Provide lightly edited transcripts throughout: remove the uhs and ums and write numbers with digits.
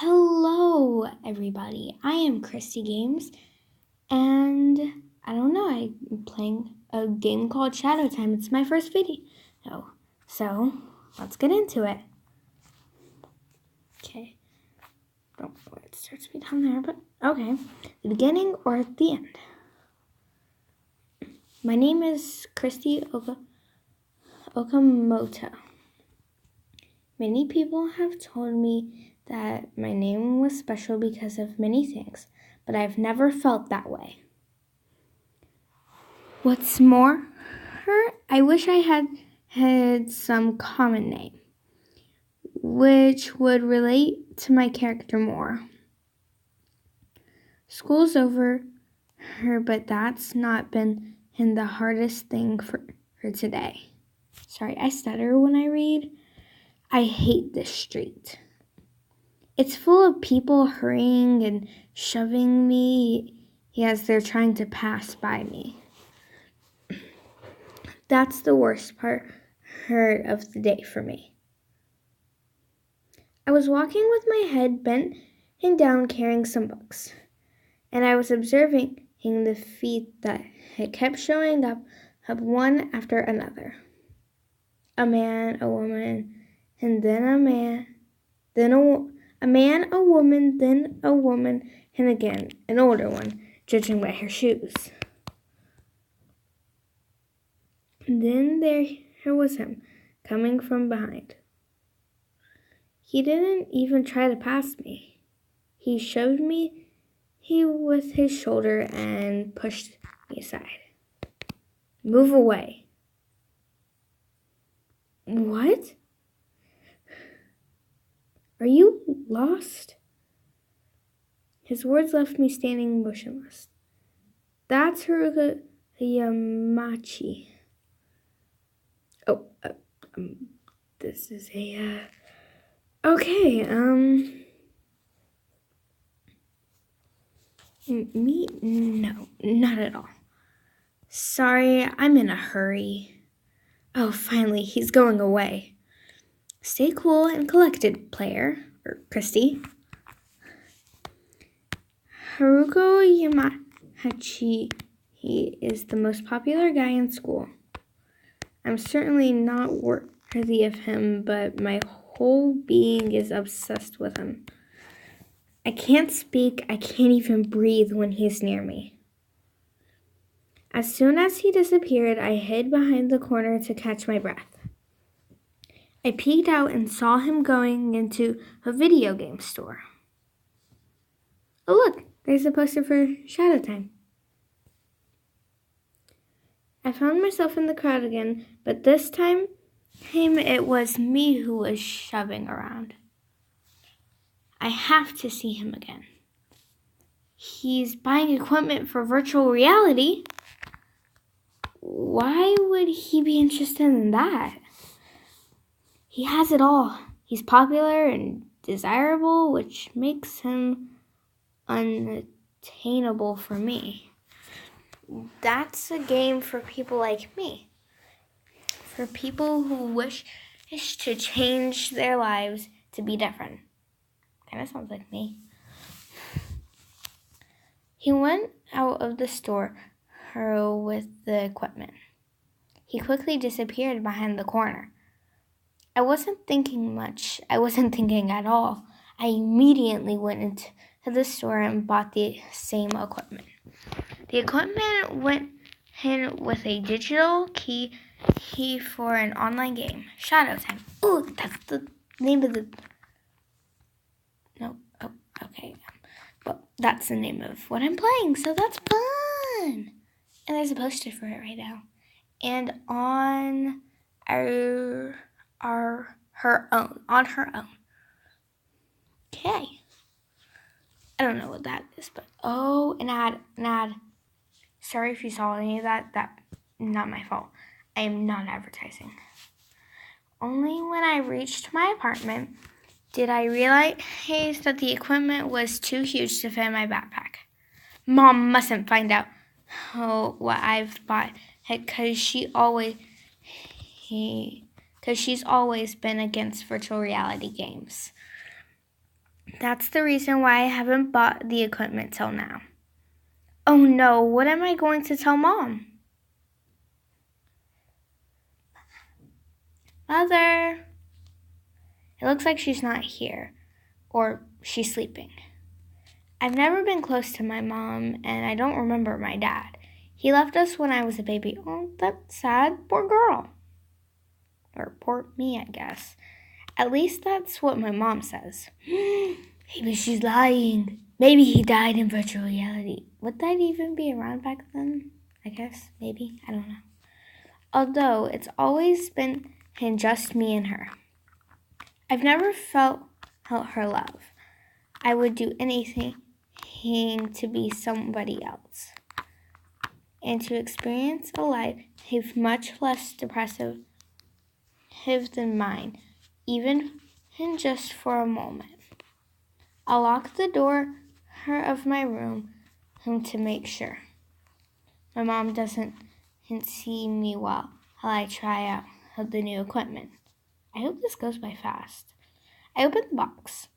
Hello, everybody. I am Christy Games, and I'm playing a game called Shadowtime. It's my first video. So let's get into it. Okay. Don't know where it starts to be down there, but okay. The beginning or the end. My name is Christy Okamoto. Many people have told me that my name was special because of many things, but I've never felt that way. What's more, I wish I had some common name, which would relate to my character more. School's over, but that's not been the hardest thing for today. Sorry, I stutter when I read. I hate this street. It's full of people hurrying and shoving me as they're trying to pass by me. That's the worst part of the day for me. I was walking with my head bent and down carrying some books, and I was observing the feet that had kept showing up one after another. A man, a woman, and then a man, then a man, a woman, then a woman, and again an older one, judging by her shoes. And then there was him, coming from behind. He didn't even try to pass me. He shoved me with his shoulder and pushed me aside. Move away. What? Are you lost? His words left me standing motionless. That's Haruka Yamachi. This is okay, me? No, not at all. Sorry, I'm in a hurry. Oh, finally, he's going away. Stay cool and collected, player, or Christy. Haruko Yamachi, he is the most popular guy in school. I'm certainly not worthy of him, but my whole being is obsessed with him. I can't speak, I can't even breathe when he's near me. As soon as he disappeared, I hid behind the corner to catch my breath. I peeked out and saw him going into a video game store. Oh look, there's a poster for Shadowtime. I found myself in the crowd again, but this time it was me who was shoving around. I have to see him again. He's buying equipment for virtual reality. Why would he be interested in that? He has it all. He's popular and desirable, which makes him unattainable for me. That's a game for people like me. For people who wish to change their lives to be different. Kind of sounds like me. He went out of the store with the equipment. He quickly disappeared behind the corner. I wasn't thinking much. I wasn't thinking at all. I immediately went into the store and bought the same equipment. The equipment went in with a digital key for an online game, Shadowtime. Oh, that's the name of the... No, oh, okay. Well, that's the name of what I'm playing, so that's fun. And there's a poster for it right now. And on her own. Okay. I don't know what that is, but an ad. Sorry if you saw any of that. That's not my fault. I am not advertising. Only when I reached my apartment did I realize that the equipment was too huge to fit in my backpack. Mom mustn't find out what I've bought, because she's always been against virtual reality games. That's the reason why I haven't bought the equipment till now. Oh no, what am I going to tell Mom? Mother! It looks like she's not here, or she's sleeping. I've never been close to my mom, and I don't remember my dad. He left us when I was a baby. Oh, that's sad. Poor girl. Or poor me, I guess. At least that's what my mom says. Maybe she's lying. Maybe he died in virtual reality. Would that even be around back then? I guess, maybe. I don't know. Although it's always been just me and her. I've never felt her love. I would do anything to be somebody else. And to experience a life much less depressive than mine, even just for a moment. I'll lock the door of my room to make sure my mom doesn't see me while I try out the new equipment. I hope this goes by fast. I open the box.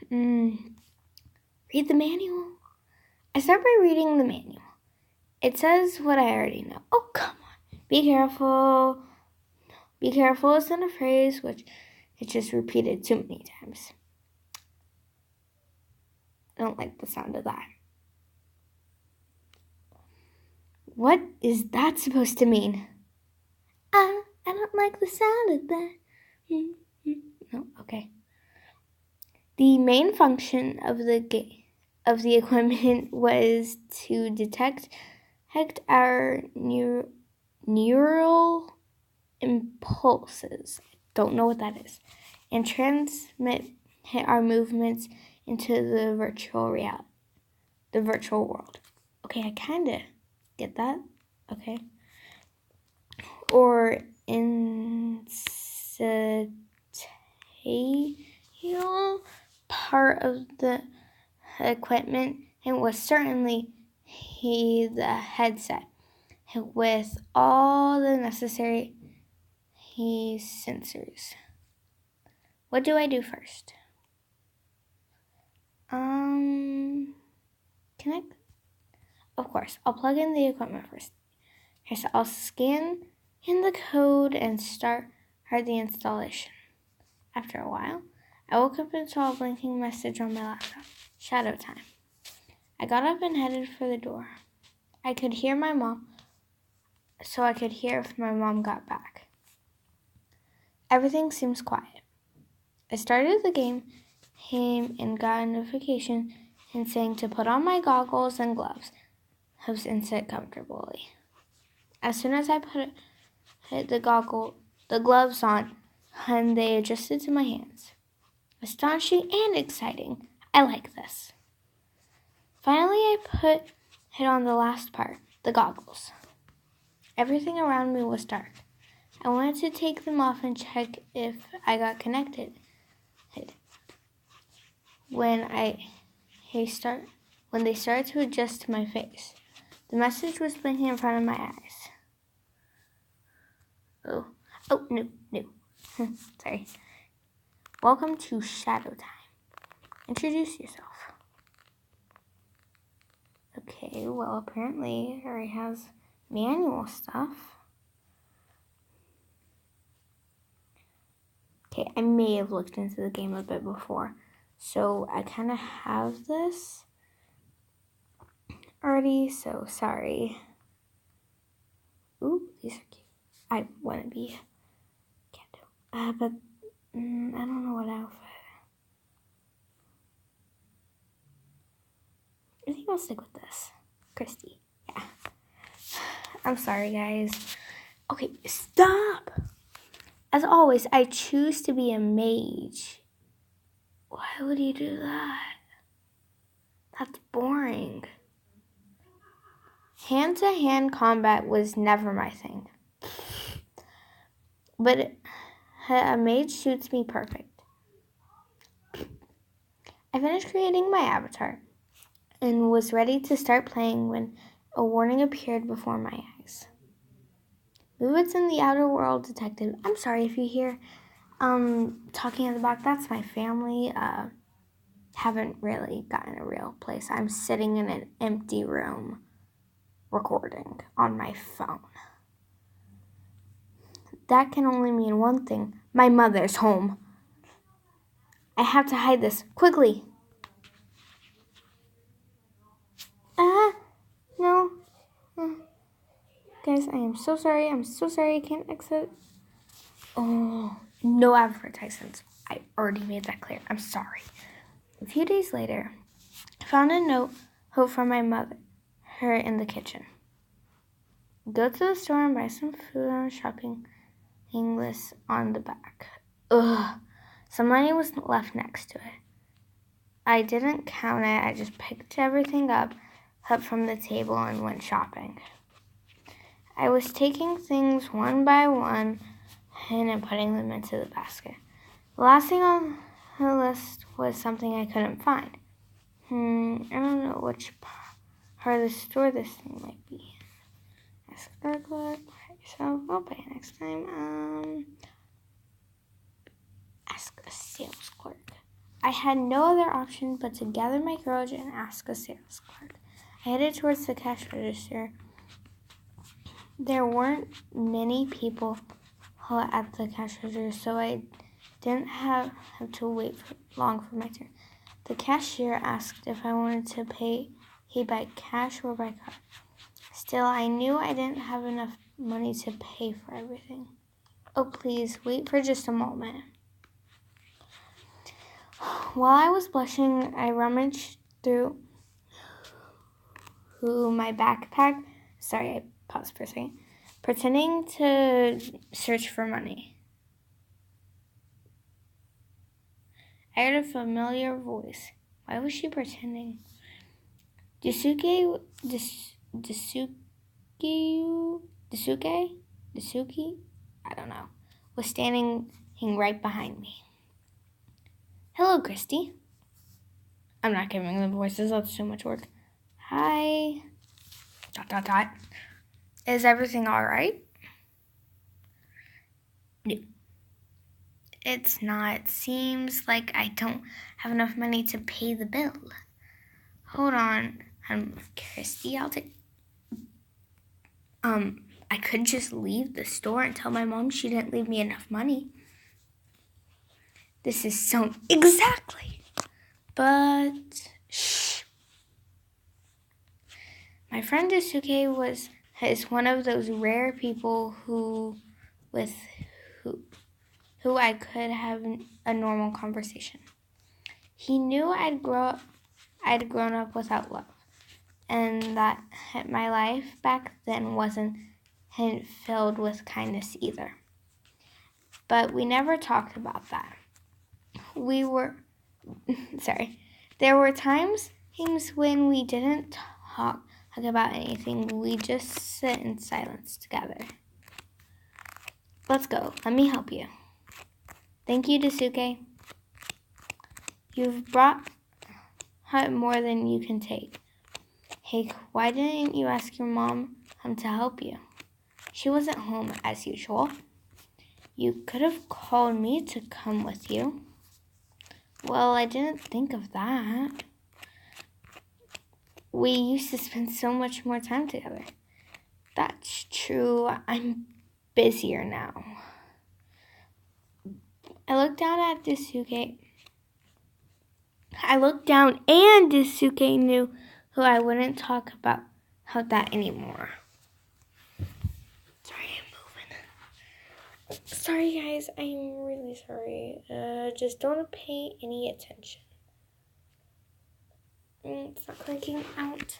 Read the manual. I start by reading the manual. It says what I already know. Oh, come on. Be careful. Be careful isn't a phrase which it's just repeated too many times. I don't like the sound of that. What is that supposed to mean? I don't like the sound of that. No, okay. The main function of the equipment was to detect our neural impulses. Don't know what that is, and transmit our movements into the virtual world. Okay, I kind of get that. Okay. Or incidental part of the equipment, and was certainly the headset with all the necessary sensors. What do I do first? Connect? Of course, I'll plug in the equipment first. Okay, so I'll scan in the code and start the installation. After a while, I woke up and saw a blinking message on my laptop. Shadowtime. I got up and headed for the door. I could hear my mom, so I could hear if my mom got back. Everything seems quiet. I started the game and got a notification saying to put on my goggles and gloves and sit comfortably. As soon as I put the gloves on, and they adjusted to my hands. Astonishing and exciting. I like this. Finally, I put it on the last part, the goggles. Everything around me was dark. I wanted to take them off and check if I got connected. When they started to adjust to my face, the message was blinking in front of my eyes. Oh, no. Sorry. Welcome to Shadowtime. Introduce yourself. Okay, well, apparently it already has manual stuff. Okay, I may have looked into the game a bit before, so I kind of have this already, so sorry. Ooh, these are cute. I want to be Kendo. But I don't know what outfit. I think I'll stick with this. Christy. Yeah. I'm sorry, guys. Okay, stop! As always, I choose to be a mage. Why would you do that? That's boring. Hand-to-hand combat was never my thing. But a mage suits me perfect. I finished creating my avatar and was ready to start playing when a warning appeared before my eyes. Movements in the outer world detected. I'm sorry if you hear talking in the back. That's my family. haven't really gotten a real place. I'm sitting in an empty room recording on my phone. That can only mean one thing. My mother's home. I have to hide this quickly. No. Guys, I am so sorry. I can't exit. Oh, no advertisements. I already made that clear. I'm sorry. A few days later, I found a note from my mother, her in the kitchen. Go to the store and buy some food on a shopping list on the back. Ugh. Some money was left next to it. I didn't count it. I just picked everything up from the table and went shopping. I was taking things one by one and putting them into the basket. The last thing on the list was something I couldn't find. I don't know which part of the store this thing might be. Ask a clerk, yourself, I'll pay next time. Ask a sales clerk. I had no other option but to gather my courage and ask a sales clerk. I headed towards the cash register. There weren't many people at the cash register, so I didn't have to wait long for my turn. The cashier asked if I wanted to pay by cash or by card. Still, I knew I didn't have enough money to pay for everything. Oh, please, wait for just a moment. While I was blushing, I rummaged through my backpack. Sorry, I paused for a second. Pretending to search for money. I heard a familiar voice. Why was she pretending? Dasuke? I don't know. Was standing right behind me. Hello, Christy. I'm not giving the voices. That's too much work. Hi. ... Is everything all right? No. It's not. Seems like I don't have enough money to pay the bill. Hold on. Christy, I'll take... I could just leave the store and tell my mom she didn't leave me enough money. This is so... Exactly. But... Shh. My friend Dasuke is one of those rare people who I could have a normal conversation. He knew I'd grown up without love, and that my life back then wasn't filled with kindness either. But we never talked about that. There were times when we didn't talk about anything. We just sit in silence together. Let's go. Let me help you. Thank you, Dasuke. You've brought more than you can take. Hey, why didn't you ask your mom to help you? She wasn't home as usual. You could have called me to come with you. Well, I didn't think of that. We used to spend so much more time together. That's true. I'm busier now. I looked down and Dasuke knew who I wouldn't talk about that anymore. Sorry, I'm moving. Sorry, guys. I'm really sorry. Just don't pay any attention. It's not clicking out.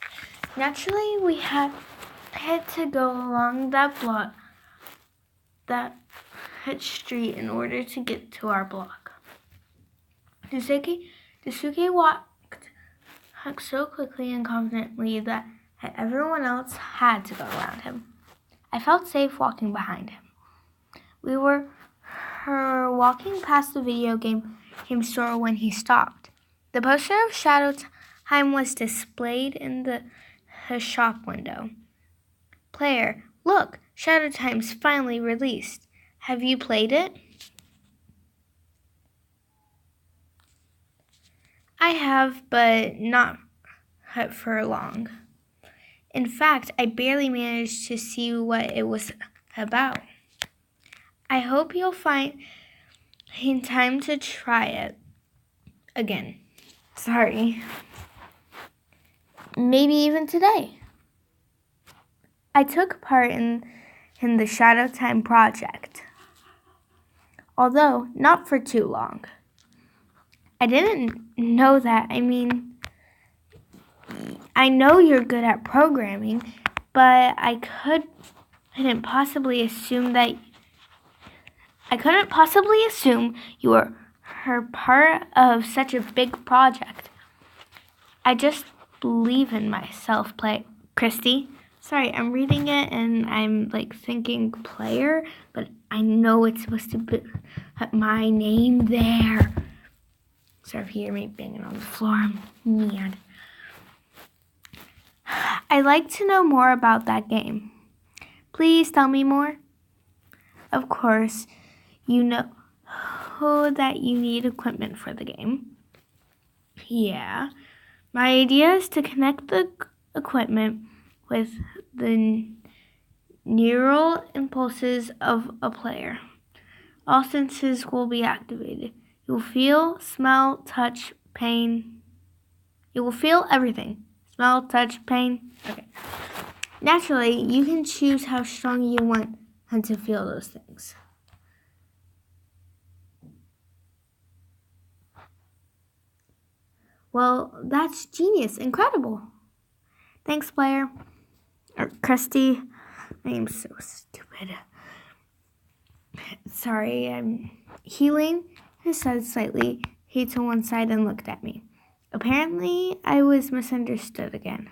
Naturally, we had to go along that street in order to get to our block. Dasuke walked so quickly and confidently that everyone else had to go around him. I felt safe walking behind him. We were walking past the video game store when he stopped. The poster of Shadowtime was displayed in the shop window. Player, look, Shadowtime's finally released. Have you played it? I have, but not for long. In fact, I barely managed to see what it was about. I hope you'll find time to try it again. Sorry. Maybe even today. I took part in the Shadowtime project, although not for too long. I didn't know that. I know you're good at programming, but I couldn't possibly assume you were part of such a big project. I just believe in myself, Christy. Sorry, I'm reading it and I'm thinking player, but I know it's supposed to be my name there. Sorry if you hear me banging on the floor. I'm mad. I'd like to know more about that game. Please tell me more. Of course, you know that you need equipment for the game. Yeah. My idea is to connect the equipment with the neural impulses of a player. All senses will be activated. You will feel, smell, touch, pain. You will feel everything. Smell, touch, pain. Okay. Naturally, you can choose how strong you want to feel those things. Well, that's genius. Incredible. Thanks, player. Krusty. I am so stupid. Sorry, I'm healing his head slightly. He to one side and looked at me. Apparently, I was misunderstood again.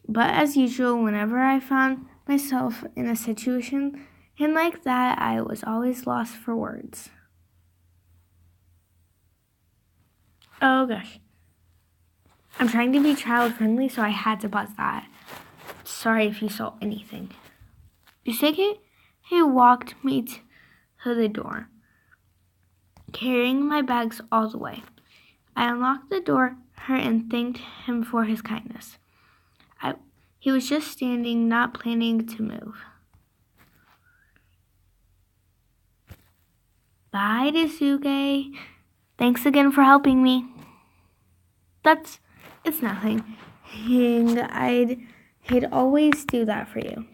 But as usual, whenever I found myself in a situation like that, I was always lost for words. Oh gosh. I'm trying to be child-friendly, so I had to pause that. Sorry if you saw anything. The second he walked me to the door, carrying my bags all the way. I unlocked the door and thanked him for his kindness. He was just standing, not planning to move. Bye, Daisuke. Thanks again for helping me. It's nothing. I'd always do that for you.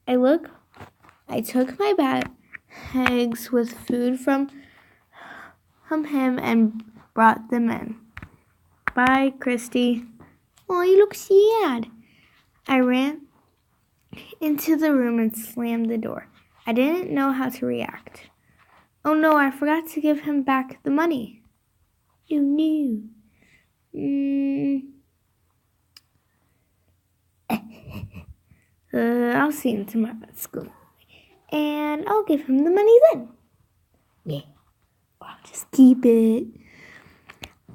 I took my bags with food from him and brought them in. Bye, Christy. Oh, you look sad. I ran into the room and slammed the door. I didn't know how to react. Oh no, I forgot to give him back the money. You knew. I'll see him tomorrow at school. And I'll give him the money then. Yeah. I'll just keep it.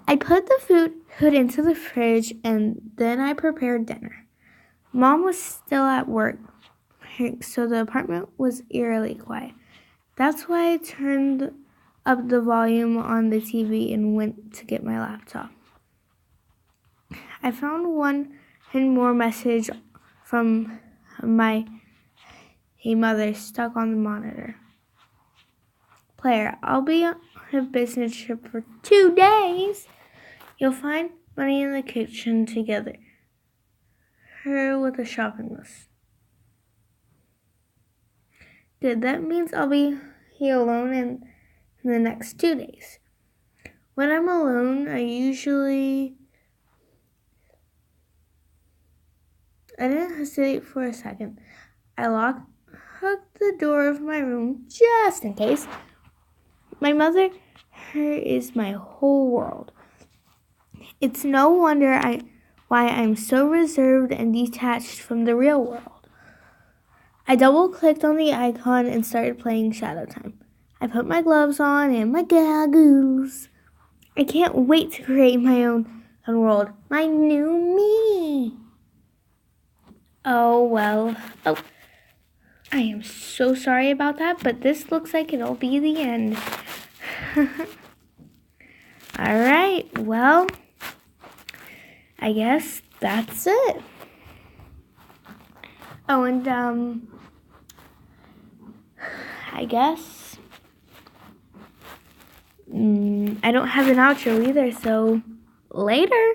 I put the food into the fridge and then I prepared dinner. Mom was still at work, so the apartment was eerily quiet. That's why I turned up the volume on the TV and went to get my laptop. I found one more message from my mother stuck on the monitor. Player, I'll be on a business trip for 2 days. You'll find money in the kitchen together. Her with a shopping list. Good, that means I'll be here alone in the next 2 days. When I'm alone, I didn't hesitate for a second. I locked the door of my room just in case. My mother, her is my whole world. It's no wonder why I'm so reserved and detached from the real world. I double-clicked on the icon and started playing Shadowtime. I put my gloves on and my goggles. I can't wait to create my own world. My new me. Oh, well. Oh, I am so sorry about that, but this looks like it'll be the end. All right. right, well, I guess that's it. Oh, and, I guess I don't have an outro either, so later.